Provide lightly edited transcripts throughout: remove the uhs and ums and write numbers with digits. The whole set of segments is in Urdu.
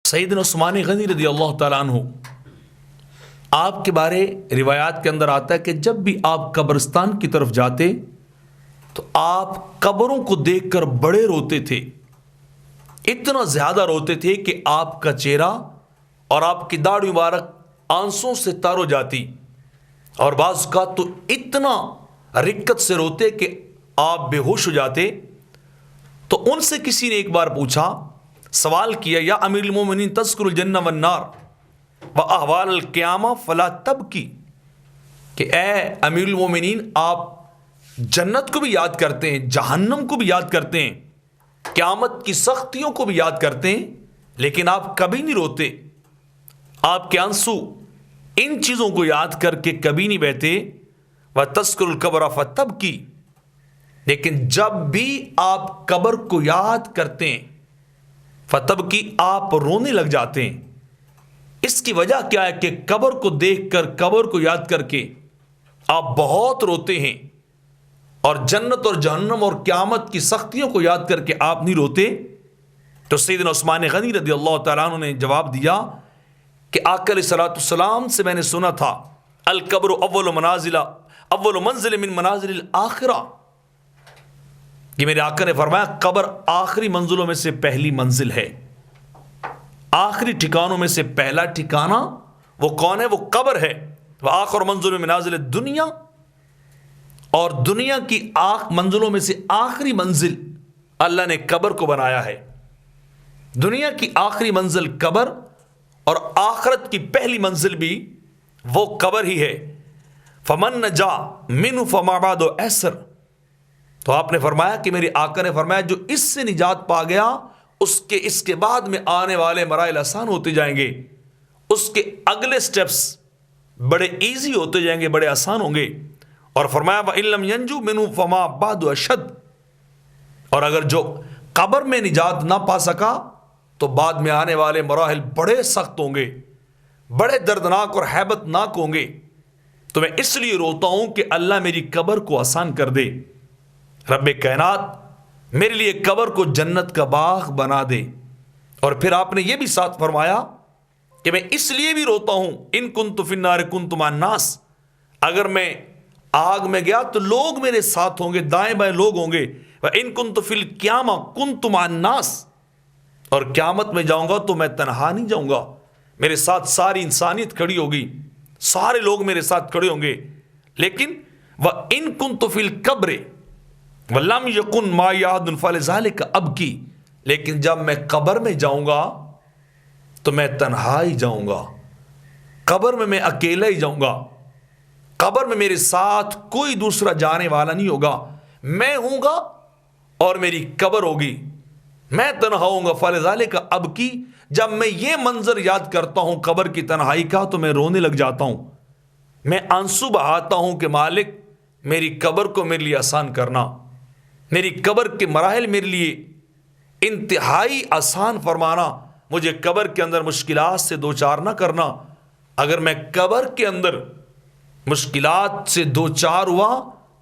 سیدنا عثمان غنی رضی اللہ تعالیٰ عنہ، آپ کے بارے روایات کے اندر آتا ہے کہ جب بھی آپ قبرستان کی طرف جاتے تو آپ قبروں کو دیکھ کر بڑے روتے تھے، اتنا زیادہ روتے تھے کہ آپ کا چہرہ اور آپ کی داڑھی مبارک آنسوں سے تر ہو جاتی، اور بعض کا تو اتنا رکت سے روتے کہ آپ بے ہوش ہو جاتے۔ تو ان سے کسی نے ایک بار پوچھا، سوال کیا، یا امیر المومنین تذکر الجنہ والنار واحوال القیامہ فلا تبکی، کہ اے امیر المومنین آپ جنت کو بھی یاد کرتے ہیں، جہنم کو بھی یاد کرتے ہیں، قیامت کی سختیوں کو بھی یاد کرتے ہیں، لیکن آپ کبھی نہیں روتے، آپ کے آنسو ان چیزوں کو یاد کر کے کبھی نہیں بہتے۔ وَتَذْكُرُ الْقَبْرَ فَتَبْكِي، لیکن جب بھی آپ قبر کو یاد کرتے ہیں فتبکی، آپ رونے لگ جاتے ہیں۔ اس کی وجہ کیا ہے کہ قبر کو دیکھ کر، قبر کو یاد کر کے آپ بہت روتے ہیں، اور جنت اور جہنم اور قیامت کی سختیوں کو یاد کر کے آپ نہیں روتے۔ تو سیدنا عثمان غنی رضی اللہ تعالیٰ عنہ نے جواب دیا کہ آقا علیہ الصلوۃ والسلام سے میں نے سنا تھا، القبر اول منزل من منازل الاخرہ، کہ میرے آقا نے فرمایا قبر آخری منزلوں میں سے پہلی منزل ہے، آخری ٹھکانوں میں سے پہلا ٹھکانہ وہ کون ہے؟ وہ قبر ہے۔ وآخر منزل من منازل الدنیا، اور دنیا کی منزلوں میں سے آخری منزل اللہ نے قبر کو بنایا ہے۔ دنیا کی آخری منزل قبر، اور آخرت کی پہلی منزل بھی وہ قبر ہی ہے۔ فمن نجا منہ فما بعد ایسر، تو آپ نے فرمایا کہ میرے آقا نے فرمایا جو اس سے نجات پا گیا اس کے بعد میں آنے والے مراحل آسان ہوتے جائیں گے، اس کے اگلے سٹیپس بڑے ایزی ہوتے جائیں گے، بڑے آسان ہوں گے۔ اور فرمایا وَإِن لَمْ يَنْجُ مِنْهُ فَمَا بَعْدُ أَشَدُّ، اور اگر جو قبر میں نجات نہ پا سکا تو بعد میں آنے والے مراحل بڑے سخت ہوں گے، بڑے دردناک اور ہیبت ناک ہوں گے۔ تو میں اس لیے روتا ہوں کہ اللہ میری قبر کو آسان کر دے، رب کائنات میرے لیے قبر کو جنت کا باغ بنا دے۔ اور پھر آپ نے یہ بھی ساتھ فرمایا کہ میں اس لیے بھی روتا ہوں، ان کنت فی النار کنت مع الناس، اگر میں آگ میں گیا تو لوگ میرے ساتھ ہوں گے، دائیں بائیں لوگ ہوں گے۔ وَإِن كُنْتُ فِي الْقِيَامَةِ كُنْتُ مَعَ النَّاسِ، اور قیامت میں جاؤں گا تو میں تنہا نہیں جاؤں گا، میرے ساتھ ساری انسانیت کھڑی ہوگی، سارے لوگ میرے ساتھ کھڑے ہوں گے۔ لیکن وَإِن كُنْتُ فِي الْقَبْرِ وَلَمْ يَكُنْ مَعِي أَحَدٌ فَلِذَلِكَ أَبْكِي، لیکن جب میں قبر میں جاؤں گا تو میں تنہا ہی جاؤں گا، قبر میں اکیلا ہی جاؤں گا، قبر میں میرے ساتھ کوئی دوسرا جانے والا نہیں ہوگا، میں ہوں گا اور میری قبر ہوگی، میں تنہا ہوں گا۔ فَلِذَلِكَ أَبْكِي، جب میں یہ منظر یاد کرتا ہوں قبر کی تنہائی کا تو میں رونے لگ جاتا ہوں، میں آنسو بہاتا ہوں کہ مالک میری قبر کو میرے لیے آسان کرنا، میری قبر کے مراحل میرے لیے انتہائی آسان فرمانا، مجھے قبر کے اندر مشکلات سے دوچار نہ کرنا۔ اگر میں قبر کے اندر مشکلات سے دوچار ہوا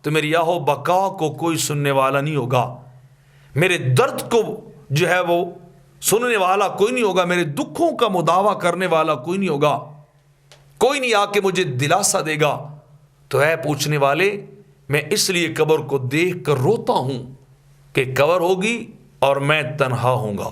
تو میری یاہو بقا کو کوئی سننے والا نہیں ہوگا، میرے درد کو جو ہے وہ سننے والا کوئی نہیں ہوگا، میرے دکھوں کا مداوع کرنے والا کوئی نہیں ہوگا، کوئی نہیں آ کے مجھے دلاسا دے گا۔ تو اے پوچھنے والے، میں اس لیے قبر کو دیکھ کر روتا ہوں کہ قبر ہوگی اور میں تنہا ہوں گا۔